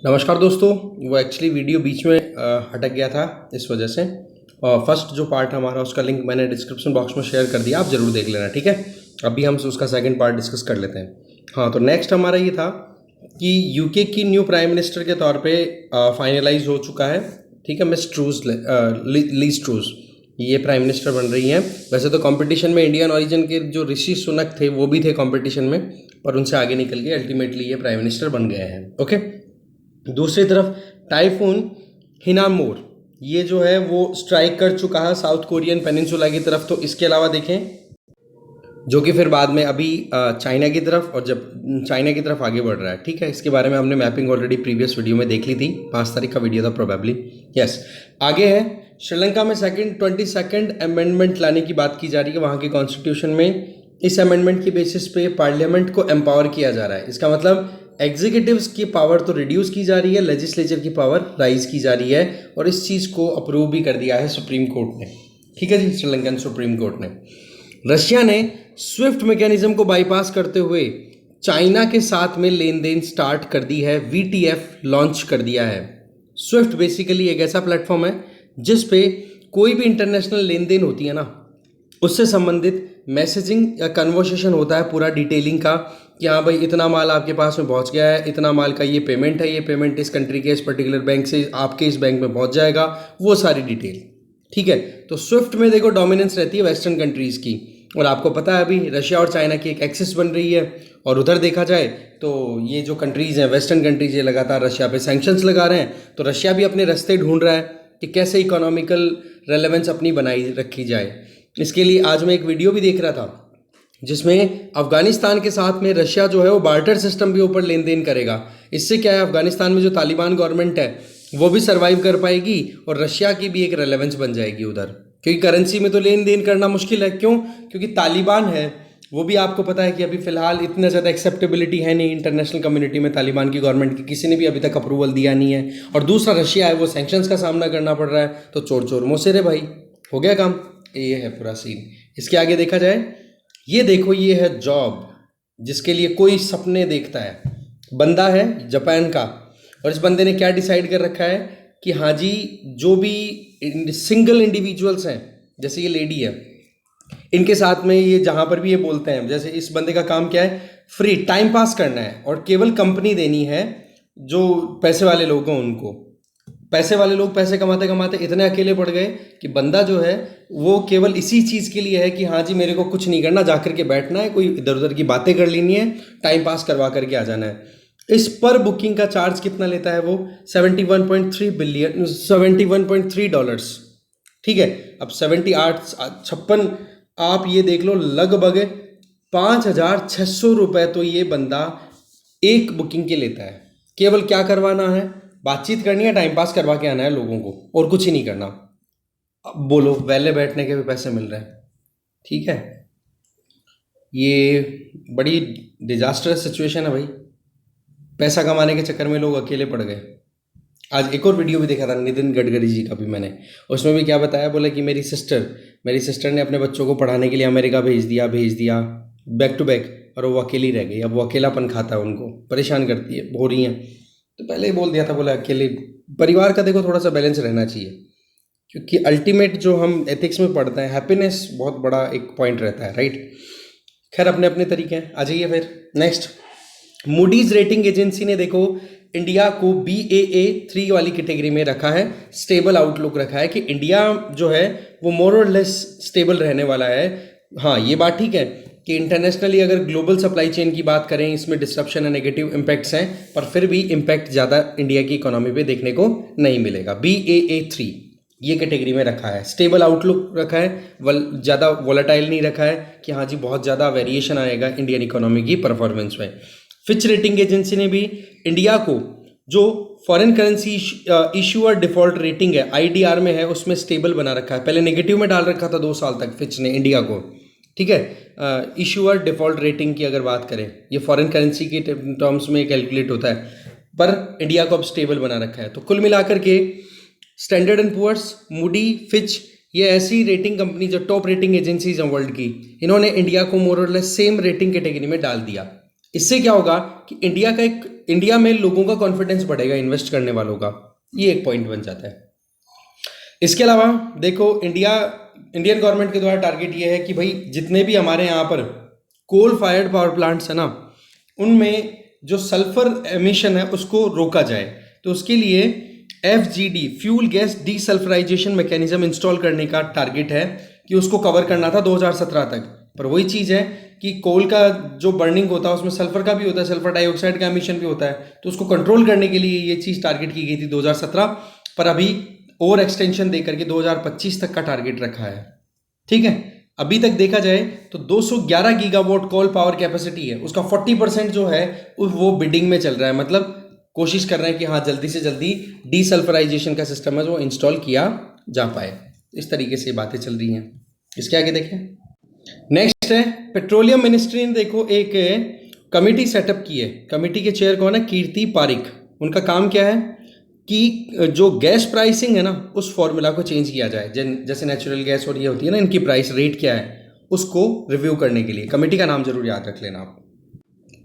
नमस्कार दोस्तों। वो एक्चुअली वीडियो बीच में अटक गया था इस वजह से। फर्स्ट जो पार्ट हमारा उसका लिंक मैंने डिस्क्रिप्शन बॉक्स में शेयर कर दिया, आप ज़रूर देख लेना, ठीक है। अभी हम उसका सेकंड पार्ट डिस्कस कर लेते हैं। हाँ, तो नेक्स्ट हमारा ये था कि यूके की न्यू प्राइम मिनिस्टर के तौर पे फाइनलाइज हो चुका है, ठीक है। मिस ट्रूज, लीज ट्रूज ये प्राइम मिनिस्टर बन रही हैं। वैसे तो कंपटीशन में इंडियन ओरिजिन के जो ऋषि सुनक थे वो भी थे कंपटीशन में, पर उनसे आगे निकल के अल्टीमेटली ये प्राइम मिनिस्टर बन गए हैं, ओके। दूसरी तरफ टाइफून हिनामोर ये जो है वो स्ट्राइक कर चुका है साउथ कोरियन पेनिनसुला की तरफ। तो इसके अलावा देखें जो कि फिर बाद में अभी चाइना की तरफ, और जब चाइना की तरफ आगे बढ़ रहा है, ठीक है। इसके बारे में हमने मैपिंग ऑलरेडी प्रीवियस वीडियो में देख ली थी, 5 तारीख का वीडियो था प्रोबेबली, यस। आगे है श्रीलंका में 22nd अमेंडमेंट लाने की बात की जा रही है वहाँ के कॉन्स्टिट्यूशन में। इस अमेंडमेंट की बेसिस पे पार्लियामेंट को एम्पावर किया जा रहा है। इसका मतलब एग्जीक्यूटिव्स की पावर तो रिड्यूस की जा रही है, लेजिस्लेचर की पावर राइज की जा रही है, और इस चीज़ को अप्रूव भी कर दिया है सुप्रीम कोर्ट ने, ठीक है जी, श्रीलंकन सुप्रीम कोर्ट ने। रशिया ने स्विफ्ट मैकेनिज्म को बाईपास करते हुए चाइना के साथ में लेन देन स्टार्ट कर दी है, वीटीएफ लॉन्च कर दिया है। स्विफ्ट बेसिकली एक ऐसा प्लेटफॉर्म है जिस पे कोई भी इंटरनेशनल लेन देन होती है ना, उससे संबंधित मैसेजिंग या कन्वर्सेशन होता है पूरा डिटेलिंग का, कि हाँ भाई इतना माल आपके पास में पहुंच गया है, इतना माल का ये पेमेंट है, ये पेमेंट इस कंट्री के इस पर्टिकुलर बैंक से आपके इस बैंक में पहुंच जाएगा, वो सारी डिटेल, ठीक है। तो स्विफ्ट में देखो डोमिनेंस रहती है वेस्टर्न कंट्रीज़ की, और आपको पता है अभी रशिया और चाइना की एक एक्सिस बन रही है। और उधर देखा जाए तो ये जो कंट्रीज़ हैं, वेस्टर्न कंट्रीज, ये लगातार रशिया पे सैंक्शंस लगा रहे हैं, तो रशिया भी अपने रास्ते ढूंढ रहा है कि कैसे इकोनॉमिकल रेलेवेंस अपनी बनाई रखी जाए। इसके लिए आज मैं एक वीडियो भी देख रहा था जिसमें अफगानिस्तान के साथ में रशिया जो है वो बार्टर सिस्टम के ऊपर लेन देन करेगा। इससे क्या है, अफगानिस्तान में जो तालिबान गवर्नमेंट है वो भी सर्वाइव कर पाएगी और रशिया की भी एक रेलेवेंस बन जाएगी उधर, क्योंकि करेंसी में तो लेन देन करना मुश्किल है। क्यों? क्योंकि तालिबान है, वो भी आपको पता है कि अभी फिलहाल इतना ज़्यादा एक्सेप्टेबिलिटी है नहीं इंटरनेशनल कम्युनिटी में तालिबान की गवर्नमेंट की, किसी ने भी अभी तक अप्रूवल दिया नहीं है। और दूसरा रशिया है, वो सैंक्शंस का सामना करना पड़ रहा है, तो चोर चोर मोसेरे भाई, हो गया काम। ये है पूरा सीन। इसके आगे देखा जाए, ये देखो, ये है जॉब जिसके लिए कोई सपने देखता है। बंदा है जापान का, और इस बंदे ने क्या डिसाइड कर रखा है कि हाँ जी, जो भी सिंगल इंडिविजुअल्स हैं, जैसे ये लेडी है, इनके साथ में ये जहाँ पर भी ये बोलते हैं, जैसे इस बंदे का काम क्या है, फ्री टाइम पास करना है, और केवल कंपनी देनी है जो पैसे वाले लोग हैं उनको। पैसे वाले लोग पैसे कमाते कमाते इतने अकेले पड़ गए कि बंदा जो है वो केवल इसी चीज़ के लिए है कि हाँ जी मेरे को कुछ नहीं करना, जाकर के बैठना है, कोई इधर उधर की बातें कर लेनी है, टाइम पास करवा करके आ जाना है। इस पर बुकिंग का चार्ज कितना लेता है वो? 71.3 डॉलर्स, ठीक है। अब 56 आप ये देख लो, लगभग 5,600 रुपये तो ये बंदा एक बुकिंग के लेता है। केवल क्या करवाना है, बातचीत करनी है, टाइम पास करवा के आना है लोगों को, और कुछ ही नहीं करना। अब बोलो, वेले बैठने के भी पैसे मिल रहे हैं, ठीक है। ये बड़ी डिजास्टरस सिचुएशन है भाई। पैसा कमाने के चक्कर में लोग अकेले पड़ गए। आज एक और वीडियो भी देखा था नितिन गडकरी जी का भी मैंने, उसमें भी क्या बताया, बोले कि मेरी सिस्टर ने अपने बच्चों को पढ़ाने के लिए अमेरिका भेज दिया बैक टू बैक, और वो अकेली रह गई। अब वो अकेलापन खाता है, उनको परेशान करती है, हो रही हैं। तो पहले ही बोल दिया था, बोले अकेले परिवार का देखो थोड़ा सा बैलेंस रहना चाहिए, क्योंकि अल्टीमेट जो हम एथिक्स में पढ़ते हैं, हैप्पीनेस बहुत बड़ा एक पॉइंट रहता है, राइट। खैर, अपने अपने तरीके हैं। आ जाइए फिर नेक्स्ट। मूडीज रेटिंग एजेंसी ने देखो इंडिया को Baa3 वाली कैटेगरी में रखा है, स्टेबल आउटलुक रखा है कि इंडिया जो है वो मोर और लेस स्टेबल रहने वाला है। हाँ, ये बात ठीक है कि इंटरनेशनली अगर ग्लोबल सप्लाई चेन की बात करें, इसमें डिस्ट्रप्शन एंड नेगेटिव इम्पैक्ट्स हैं, पर फिर भी इम्पैक्ट ज़्यादा इंडिया की इकोनॉमी पे देखने को नहीं मिलेगा। Baa3 ये कैटेगरी में रखा है, स्टेबल आउटलुक रखा है, ज़्यादा वोलेटाइल नहीं रखा है कि हाँ जी बहुत ज़्यादा वेरिएशन आएगा इंडियन इकोनॉमी की परफॉर्मेंस में। फिच रेटिंग एजेंसी ने भी इंडिया को जो foreign currency issuer default rating है, IDR में है, उसमें स्टेबल बना रखा है। पहले नेगेटिव में डाल रखा था 2 साल तक फिच ने इंडिया को, ठीक है। इशूअर डिफॉल्ट रेटिंग की अगर बात करें, ये फॉरेन करेंसी के टर्म्स में कैलकुलेट होता है, पर इंडिया को अब स्टेबल बना रखा है। तो कुल मिलाकर के Standard and Poor's, Moody, Fitch, ये ऐसी रेटिंग कंपनी जो टॉप रेटिंग एजेंसीज हैं वर्ल्ड की, इन्होंने इंडिया को मोर और लेस सेम रेटिंग कैटेगरी में डाल दिया। इससे क्या होगा कि इंडिया का एक इंडिया में लोगों का कॉन्फिडेंस बढ़ेगा, इन्वेस्ट करने वालों का, ये एक पॉइंट बन जाता है। इसके अलावा देखो, इंडियन गवर्नमेंट के द्वारा टारगेट ये है कि भाई जितने भी हमारे यहाँ पर कोल फायर्ड पावर प्लांट्स है ना, उनमें जो सल्फर एमिशन है उसको रोका जाए। तो उसके लिए FGD fuel gas desulphurisation mechanism install करने का टारगेट है कि उसको कवर करना था 2017 तक। पर वही चीज़ है कि कोल का जो बर्निंग होता है उसमें सल्फर का भी होता है, सल्फर डाइऑक्साइड का एमिशन भी होता है, तो उसको कंट्रोल करने के लिए ये चीज़ टारगेट की गई थी 2017, पर अभी और एक्सटेंशन दे करके 2025 तक का टारगेट रखा है। ठीक है, अभी तक देखा जाए तो 211 गीगावाट कोल पावर कैपेसिटी है, उसका 40% जो है वो बिडिंग में चल रहा है। मतलब कोशिश कर रहे हैं कि हाँ जल्दी से जल्दी डीसल्फराइजेशन का सिस्टम है जो इंस्टॉल किया जा पाए। इस तरीके से बातें चल रही हैं। इसके आगे देखें, नेक्स्ट है पेट्रोलियम मिनिस्ट्री ने देखो एक कमेटी सेटअप की है। कमेटी के चेयर कौन है? कीर्ति पारिक। उनका काम क्या है कि जो गैस प्राइसिंग है ना, उस फॉर्मूला को चेंज किया जाए। जैसे नेचुरल गैस और ये होती है ना, इनकी प्राइस रेट क्या है उसको रिव्यू करने के लिए। कमेटी का नाम जरूर याद रख लेना आप।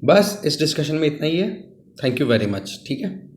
बस इस डिस्कशन में इतना ही है। Thank you very much. ठीक है।